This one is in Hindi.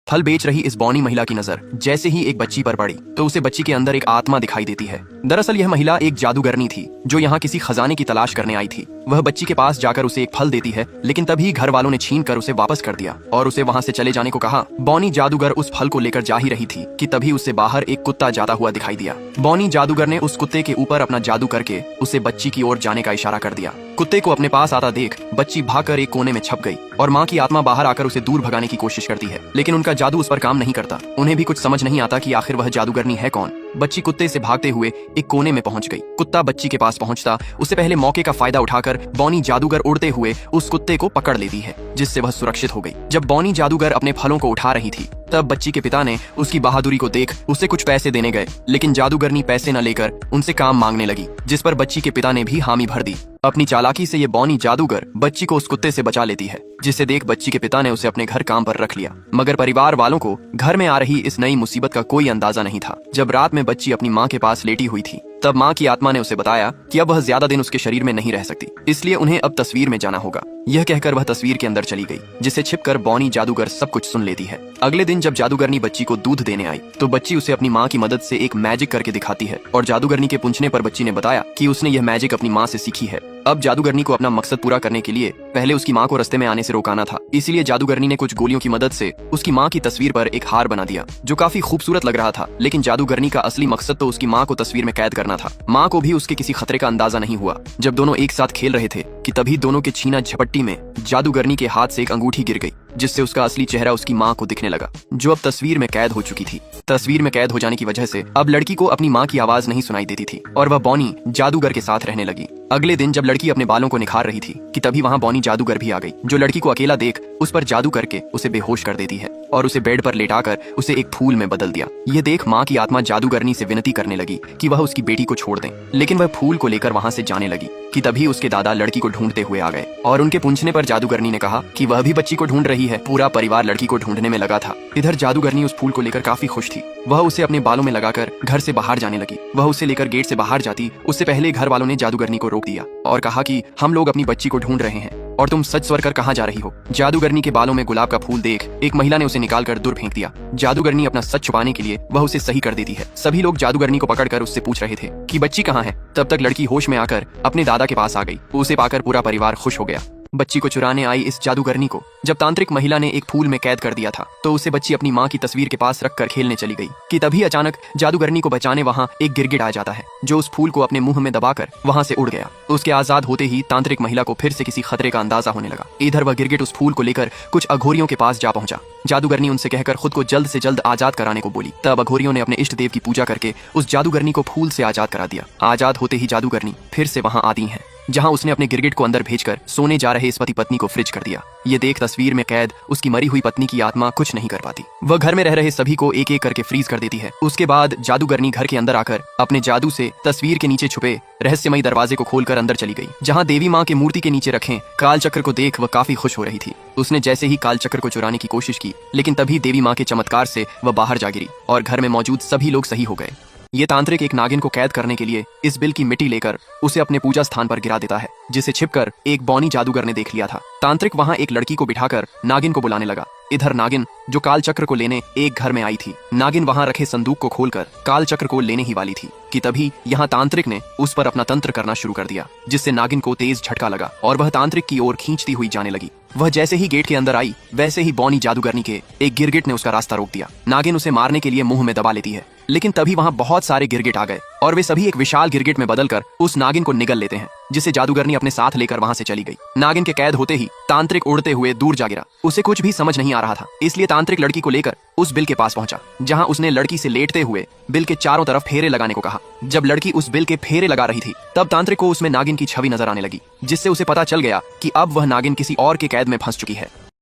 फल बेच रही इस बौनी महिला की नजर जैसे ही एक बच्ची पर पड़ी तो उसे बच्ची के अंदर एक आत्मा दिखाई देती है। दरअसल यह महिला एक जादूगरनी थी जो यहाँ किसी खजाने की तलाश करने आई थी। वह बच्ची के पास जाकर उसे एक फल देती है, लेकिन तभी घर वालों ने छीन कर उसे वापस कर दिया और उसे वहाँ से चले जाने को कहा। बौनी जादूगर उस फल को लेकर जा ही रही थी कि तभी उससे बाहर एक कुत्ता जाता हुआ दिखाई दिया। बौनी जादूगर ने उस कुत्ते के ऊपर अपना जादू करके उसे बच्ची की ओर जाने का इशारा कर दिया। कुत्ते को अपने पास आता देख बच्ची भागकर एक कोने में छप गई और माँ की आत्मा बाहर आकर उसे दूर भगाने की कोशिश करती है, लेकिन उनका जादू उस पर काम नहीं करता। उन्हें भी कुछ समझ नहीं आता कि आखिर वह जादूगरनी है कौन। बच्ची कुत्ते से भागते हुए एक कोने में पहुंच गई। कुत्ता बच्ची के पास पहुंचता उससे पहले मौके का फायदा उठाकर बौनी जादूगर उड़ते हुए उस कुत्ते को पकड़ लेती है, जिससे वह सुरक्षित हो गई। जब बौनी जादूगर अपने फलों को उठा रही थी तब बच्ची के पिता ने उसकी बहादुरी को देख उसे कुछ पैसे देने गए, लेकिन जादूगरनी पैसे न लेकर उनसे काम मांगने लगी, जिस पर बच्ची के पिता ने भी हामी भर दी। अपनी चालाकी से ये बौनी जादूगर बच्ची को उस कुत्ते से बचा लेती है, जिसे देख बच्ची के पिता ने उसे अपने घर काम पर रख लिया। मगर परिवार वालों को घर में आ रही इस नई मुसीबत का कोई अंदाजा नहीं था। जब रात में बच्ची अपनी माँ के पास लेटी हुई थी तब माँ की आत्मा ने उसे बताया कि अब वह ज्यादा दिन उसके शरीर में नहीं रह सकती, इसलिए उन्हें अब तस्वीर में जाना होगा। यह कहकर वह तस्वीर के अंदर चली गई, जिसे छिपकर बौनी जादूगर सब कुछ सुन लेती है। अगले दिन जब जादूगरनी बच्ची को दूध देने आई तो बच्ची उसे अपनी माँ की मदद से एक मैजिक करके दिखाती है और जादूगरनी के पूछने पर बच्ची ने बताया कि उसने यह मैजिक अपनी माँ से सीखी है। अब जादूगरनी को अपना मकसद पूरा करने के लिए पहले उसकी माँ को रास्ते में आने से रोकाना था, इसीलिए जादूगरनी ने कुछ गोलियों की मदद से उसकी माँ की तस्वीर पर एक हार बना दिया जो काफी खूबसूरत लग रहा था। लेकिन जादूगरनी का असली मकसद तो उसकी माँ को तस्वीर में कैद करना था। माँ को भी उसके किसी खतरे का अंदाजा नहीं हुआ। जब दोनों एक साथ खेल रहे थे कि तभी दोनों के छीना झपट्टी में जादूगरनी के हाथ से एक अंगूठी गिर गई, जिससे उसका असली चेहरा उसकी माँ को दिखने लगा, जो अब तस्वीर में कैद हो चुकी थी। तस्वीर में कैद हो जाने की वजह से अब लड़की को अपनी माँ की आवाज नहीं सुनाई देती थी और वह बौनी जादूगर के साथ रहने लगी। अगले दिन जब लड़की अपने बालों को निखार रही थी कि तभी वहाँ बौनी जादूगर भी आ गई, जो लड़की को अकेला देख उस पर जादू करके उसे बेहोश कर देती है और उसे बेड पर लेटाकर उसे एक फूल में बदल दिया। ये देख माँ की आत्मा जादूगरनी से विनती करने लगी कि वह उसकी बेटी को छोड़ दें, लेकिन वह फूल को लेकर वहाँ से जाने लगी कि तभी उसके दादा लड़की को ढूंढते हुए आ गए और उनके पूछने पर जादूगरनी ने कहा कि वह भी बच्ची को ढूंढ रही है। पूरा परिवार लड़की को ढूंढने में लगा था। इधर जादूगरनी उस फूल को लेकर काफी खुश थी। वह उसे अपने बालों में लगाकर घर से बाहर जाने लगी। वह उसे लेकर गेट से बाहर जाती उससे पहले घर वालों ने जादूगरनी को रोक दिया और कहा कि हम लोग अपनी बच्ची को ढूंढ रहे हैं और तुम सच स्वर कर कहाँ जा रही हो। जादूगरनी के बालों में गुलाब का फूल देख एक महिला ने उसे निकालकर दूर फेंक दिया। जादूगरनी अपना सच छुपाने के लिए वह उसे सही कर देती है। सभी लोग जादूगरनी को पकड़कर उससे पूछ रहे थे कि बच्ची कहाँ है। तब तक लड़की होश में आकर अपने दादा के पास आ गई। उसे पाकर पूरा परिवार खुश हो गया। बच्ची को चुराने आई इस जादूगरनी को जब तांत्रिक महिला ने एक फूल में कैद कर दिया था तो उसे बच्ची अपनी माँ की तस्वीर के पास रखकर खेलने चली गई कि तभी अचानक जादूगरनी को बचाने वहाँ एक गिरगिट आ जाता है, जो उस फूल को अपने मुंह में दबाकर वहाँ से उड़ गया। उसके आजाद होते ही तांत्रिक महिला को फिर से किसी खतरे का अंदाजा होने लगा। इधर वह गिरगिट उस फूल को लेकर कुछ अघोरियों के पास जा पहुंचा। जादूगरनी उनसे कहकर खुद को जल्द से जल्द आजाद कराने को बोली। तब अघोरियों ने अपने इष्ट देव की पूजा करके उस जादूगरनी को फूल से आजाद करा दिया। आजाद होते ही जादूगरनी फिर से वहाँ आती है, जहां उसने अपने गिरगिट को अंदर भेजकर सोने जा रहे इस पति पत्नी को फ्रिज कर दिया। ये देख तस्वीर में कैद उसकी मरी हुई पत्नी की आत्मा कुछ नहीं कर पाती। वह घर में रह रहे सभी को एक एक करके फ्रीज कर देती है। उसके बाद जादूगरनी घर के अंदर आकर अपने जादू से तस्वीर के नीचे छुपे रहस्यमयी दरवाजे को खोलकर अंदर चली गई, जहाँ देवी माँ की मूर्ति के नीचे रखे काल चक्र को देख वह काफी खुश हो रही थी। उसने जैसे ही काल चक्र को चुराने की कोशिश की, लेकिन तभी देवी माँ के चमत्कार से वह बाहर जा गिरी और घर में मौजूद सभी लोग सही हो गए। ये तांत्रिक एक नागिन को कैद करने के लिए इस बिल की मिट्टी लेकर उसे अपने पूजा स्थान पर गिरा देता है, जिसे छिपकर एक बौनी जादूगर ने देख लिया था। तांत्रिक वहाँ एक लड़की को बिठाकर नागिन को बुलाने लगा। इधर नागिन जो काल चक्र को लेने एक घर में आई थी, नागिन वहाँ रखे संदूक को खोलकर काल चक्र को लेने ही वाली थी कि तभी यहाँ तांत्रिक ने उस पर अपना तंत्र करना शुरू कर दिया, जिससे नागिन को तेज झटका लगा और वह तांत्रिक की ओर खींचती हुई जाने लगी। वह जैसे ही गेट के अंदर आई वैसे ही बौनी जादूगरनी के एक गिरगिट ने उसका रास्ता रोक दिया। नागिन उसे मारने के लिए मुंह में दबा लेती है, लेकिन तभी वहाँ बहुत सारे गिरगिट आ गए और वे सभी एक विशाल गिरगिट में बदलकर उस नागिन को निगल लेते हैं, जिसे जादूगरनी अपने साथ लेकर वहाँ से चली गई। नागिन के कैद होते ही तांत्रिक उड़ते हुए दूर जा गिरा। उसे कुछ भी समझ नहीं आ रहा था, इसलिए तांत्रिक लड़की को लेकर उस बिल के पास पहुंचा, जहां उसने लड़की से लेटते हुए बिल के चारों तरफ फेरे लगाने को कहा। जब लड़की उस बिल के फेरे लगा रही थी तब तांत्रिक को उसमें नागिन की छवि नजर आने लगी, जिससे उसे पता चल गया कि अब वह नागिन किसी और के कैद में फंस चुकी है।